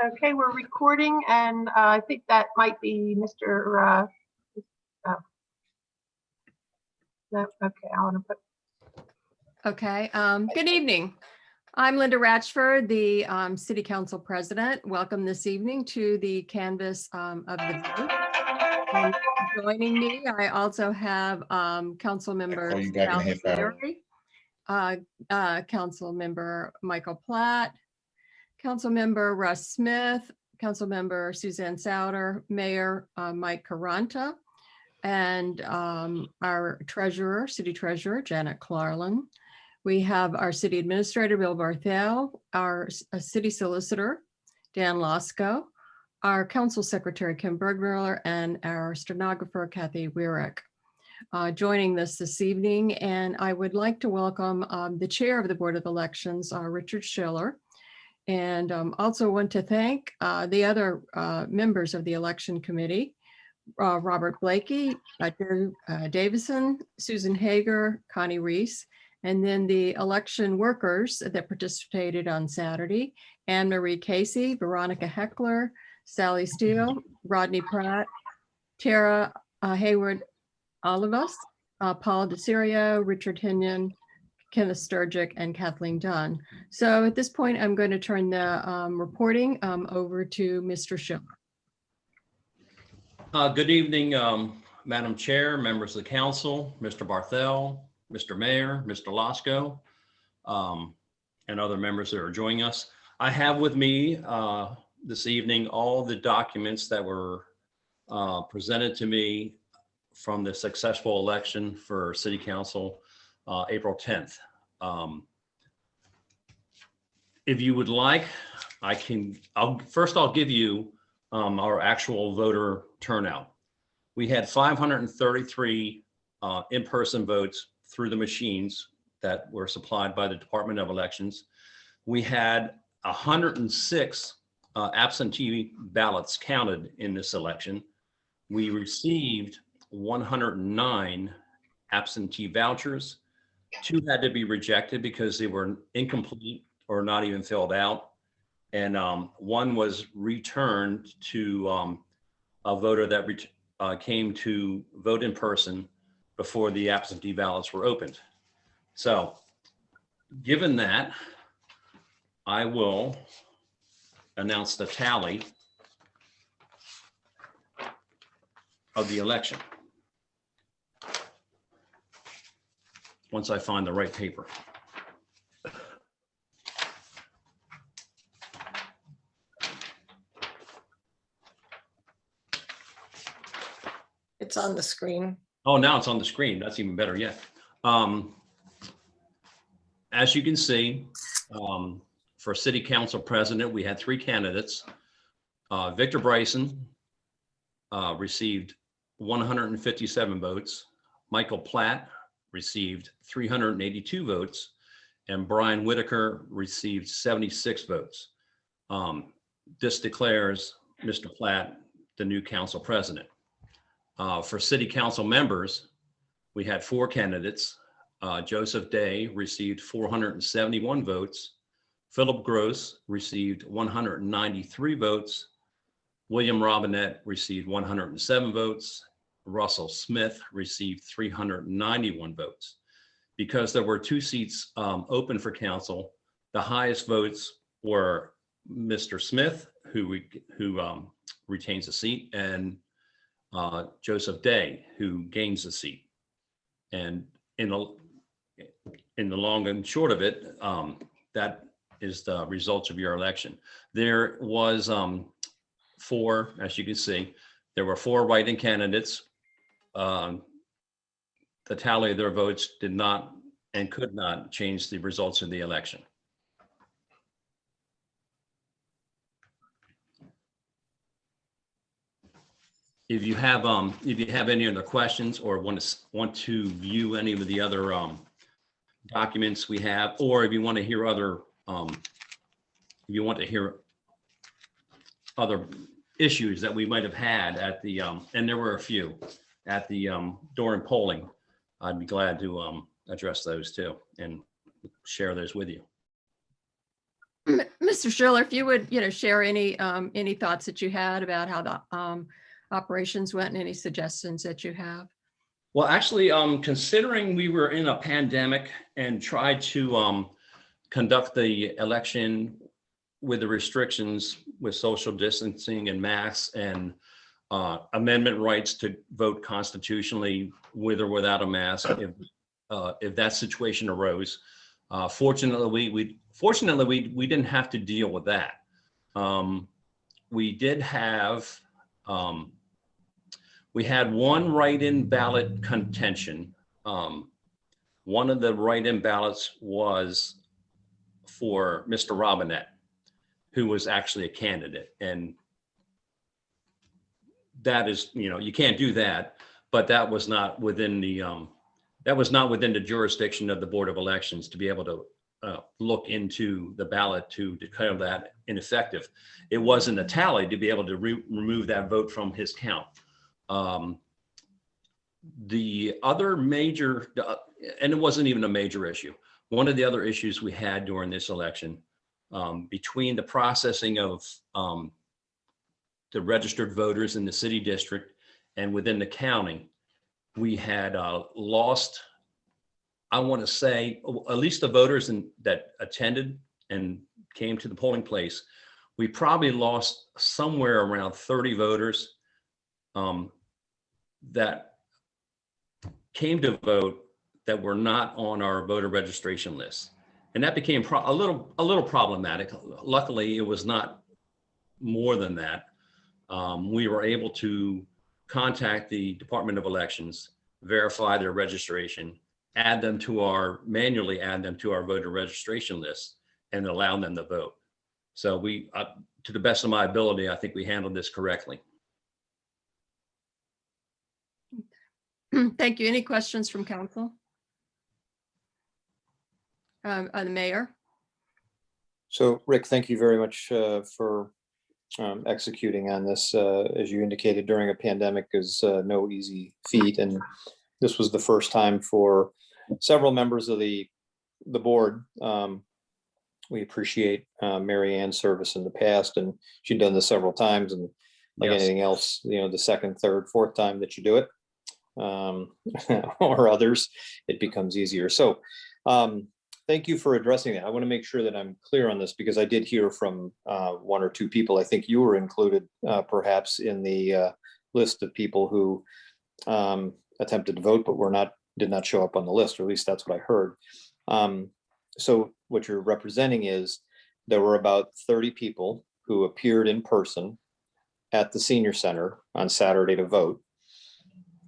Okay, we're recording, and I think that might be Mr. No, okay, I want to put. Okay, good evening. I'm Linda Ratchford, the City Council President. Welcome this evening to the canvass of the vote. Joining me, I also have Council Member Sally Berry, Council Member Michael Platt, Council Member Russ Smith, Council Member Suzanne Souter, Mayor Mike Caranta, and our treasurer, city treasurer, Janet Clarlin. We have our city administrator, Bill Barthel, our city solicitor, Dan Losco, our council secretary, Kim Bergmiller, and our stenographer, Kathy Wierick, joining us this evening. And I would like to welcome the chair of the Board of Elections, Richard Schiller, and also want to thank the other members of the election committee, Robert Blakey, Drew Davison, Susan Hager, Connie Reese, and then the election workers that participated on Saturday, Anne Marie Casey, Veronica Heckler, Sally Steele, Rodney Pratt, Tara Hayward Olivas, Paul DeSirio, Richard Hinion, Kenneth Sturgic, and Kathleen Dunn. So at this point, I'm going to turn the reporting over to Mr. Schiller. Good evening, Madam Chair, members of the council, Mr. Barthel, Mr. Mayor, Mr. Losco, and other members that are joining us. I have with me this evening all the documents that were presented to me from the successful election for City Council April 10th. If you would like, I'll give you our actual voter turnout. We had 533 in-person votes through the machines that were supplied by the Department of Elections. We had 106 absentee ballots counted in this election. We received 109 absentee vouchers. 2 had to be rejected because they were incomplete or not even filled out. And 1 was returned to a voter that came to vote in person before the absentee ballots were opened. So given that, I will announce the tally of the election once I find the right paper. It's on the screen. Oh, now it's on the screen. That's even better yet. As you can see, for City Council President, we had 3 candidates. Victor Bryson received 157 votes. Michael Platt received 382 votes. And Brian Whitaker received 76 votes. This declares Mr. Platt the new council president. For City Council members, we had 4 candidates. Joseph Day received 471 votes. Philip Gross received 193 votes. William Robinette received 107 votes. Russell Smith received 391 votes. Because there were 2 seats open for council, the highest votes were Mr. Smith, who retains a seat, and Joseph Day, who gains a seat. And in the long and short of it, that is the results of your election. There was 4, as you can see, there were 4 write-in candidates. The tally of their votes did not and could not change the results of the election. if you have any other questions or want to view any of the other documents we have, or if you want to hear other issues that we might have had at the and there were a few at the during polling, I'd be glad to address those too and share those with you. Mr. Schiller, if you would, share any thoughts that you had about how the operations went and any suggestions that you have. Well, actually, considering we were in a pandemic and tried to conduct the election with the restrictions with social distancing and masks and amendment rights to vote constitutionally with or without a mask, if that situation arose, fortunately, we didn't have to deal with that. We did have. We had one write-in ballot contention. One of the write-in ballots was for Mr. Robinette, who was actually a candidate. And that is, you can't do that, but that was not within the jurisdiction of the Board of Elections to be able to look into the ballot to declare that ineffective. It wasn't a tally to be able to remove that vote from his count. The other major, and it wasn't even a major issue, one of the other issues we had during this election, between the processing of the registered voters in the city district and within the county, we had lost, I want to say, at least the voters that attended and came to the polling place, we probably lost somewhere around 30 voters that came to vote that were not on our voter registration list. And that became a little problematic. Luckily, it was not more than that. We were able to contact the Department of Elections, verify their registration, manually add them to our voter registration list, and allow them to vote. So we, to the best of my ability, I think we handled this correctly. Thank you. Any questions from council? The mayor? So Rick, thank you very much for executing on this. As you indicated, during a pandemic is no easy feat. And this was the first time for several members of the board. We appreciate Mary Ann's service in the past, and she'd done this several times. And like Yes. anything else, the second, third, fourth time that you do it, or others, it becomes easier. So thank you for addressing that. I want to make sure that I'm clear on this, because I did hear from one or two people. I think you were included perhaps in the list of people who attempted to vote, but did not show up on the list, or at least that's what I heard. So what you're representing is there were about 30 people who appeared in person at the senior center on Saturday to vote.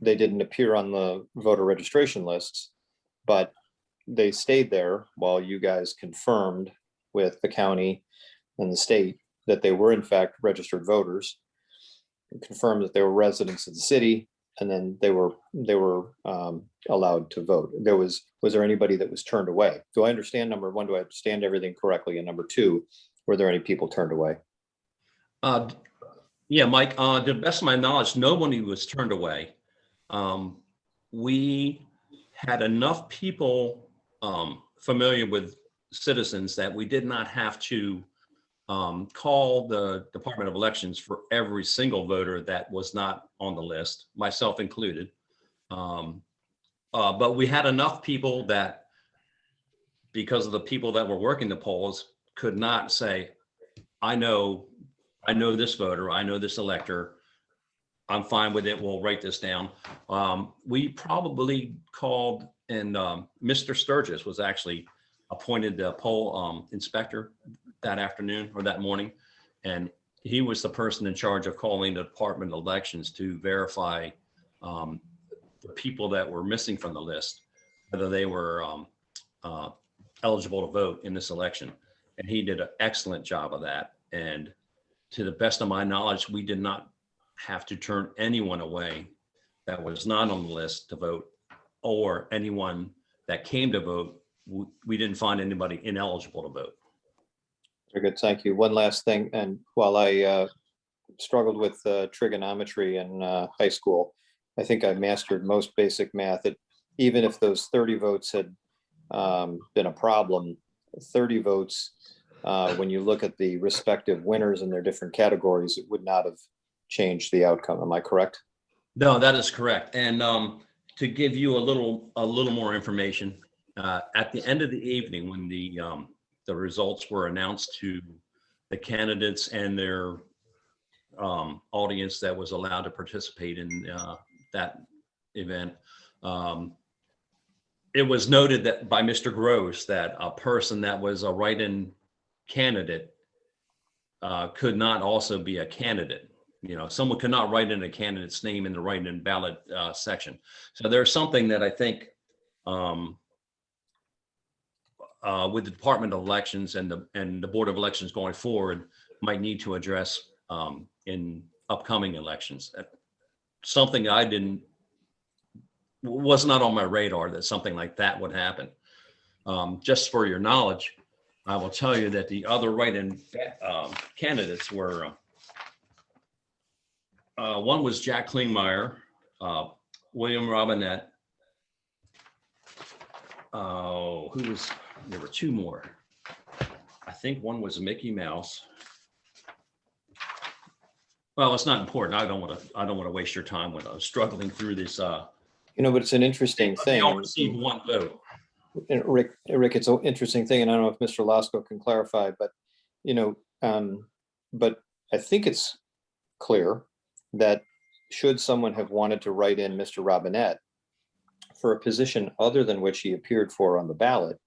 They didn't appear on the voter registration lists, but they stayed there while you guys confirmed with the county and the state that they were in fact registered voters, and confirmed that they were residents of the city, and then they were allowed to vote. Was there anybody that was turned away? Do I understand, number one, do I understand everything correctly? And number two, were there any people turned away? Yeah, Mike, to the best of my knowledge, nobody was turned away. We had enough people familiar with citizens that we did not have to call the Department of Elections for every single voter that was not on the list, myself included. But we had enough people that, because of the people that were working the polls, could not say, I know this voter, I know this elector, I'm fine with it, we'll write this down. We probably called, and Mr. Sturgis was actually appointed the poll inspector that afternoon or that morning. And he was the person in charge of calling the Department of Elections to verify the people that were missing from the list, whether they were eligible to vote in this election. And he did an excellent job of that. And to the best of my knowledge, we did not have to turn anyone away that was not on the list to vote, or anyone that came to vote. We didn't find anybody ineligible to vote. Very good, thank you. One last thing, and while I struggled with trigonometry in high school, I think I mastered most basic math. Even if those 30 votes had been a problem, 30 votes, when you look at the respective winners in their different categories, it would not have changed the outcome. Am I correct? No, that is correct. And to give you a little more information, at the end of the evening, when the results were announced to the candidates and their audience that was allowed to participate in that event, it was noted that by Mr. Gross that a person that was a write-in candidate could not also be a candidate. You know, someone could not write in a candidate's name in the write-in ballot section. So there's something that I think with the Department of Elections and the Board of Elections going forward might need to address in upcoming elections. Something was not on my radar that something like that would happen. Just for your knowledge, I will tell you that the other write-in candidates were, one was Jack Klingmeyer, William Robinette. There were two more. I think one was Mickey Mouse. Well, it's not important. I don't want to waste your time when I was struggling through this. But it's an interesting They all thing. received one vote. And Rick, it's an interesting thing, and I don't know if Mr. Lasko can clarify, but, but I think it's clear that should someone have wanted to write in Mr. Robinette for a position other than which he appeared for on the ballot,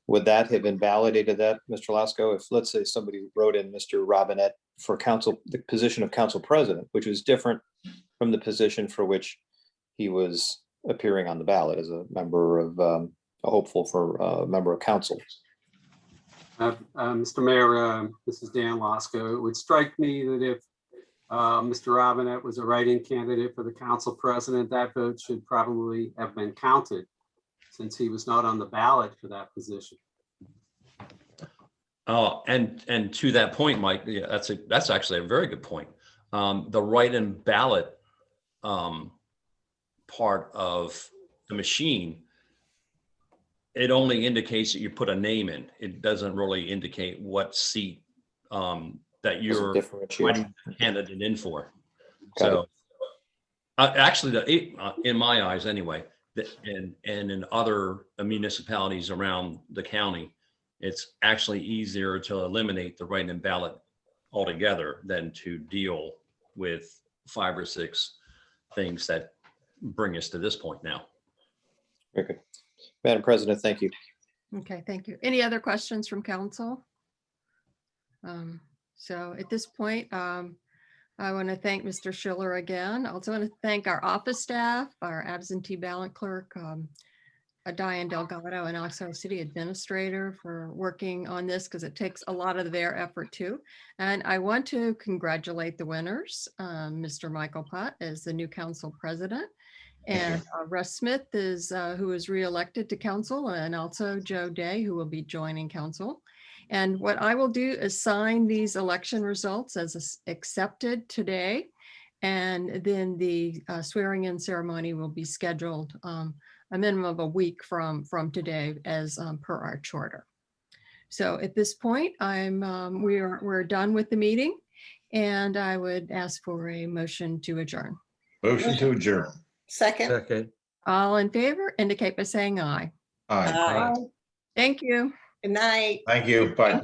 would that have invalidated that, Mr. Lasko? If, let's say, somebody wrote in Mr. Robinette for the position of council president, which was different from the position for which he was appearing on the ballot as a member of, a hopeful for a member of council. Mr. Mayor, this is Dan Lasko. It would strike me that if Mr. Robinette was a write-in candidate for the council president, that vote should probably have been counted since he was not on the ballot for that position. Oh, and to that point, Mike, yeah, that's actually a very good point. The write-in ballot part of the machine, it only indicates that you put a name in. It doesn't really indicate what seat that you're writing the candidate in for. So actually, in my eyes anyway, and in other municipalities around the county, it's actually easier to eliminate the write-in ballot altogether than to deal with 5 or 6 things that bring us to this point now. Very good. Madam President, thank you. Okay, thank you. Any other questions from council? So at this point, I want to thank Mr. Schiller again. I also want to thank our office staff, our absentee ballot clerk, Diane Delgado, and also city administrator for working on this because it takes a lot of their effort too. And I want to congratulate the winners, Mr. Michael Putt as the new council president, and Russ Smith is who is reelected to council, and also Joe Day, who will be joining council. And what I will do is sign these election results as accepted today. And then the swearing in ceremony will be scheduled a minimum of a week from today as per our charter. So at this point, we're done with the meeting, and I would ask for a motion to adjourn. Motion to adjourn. Second. All in favor indicate by saying aye. Aye. Aye. Thank you. Good night. Thank you. Bye.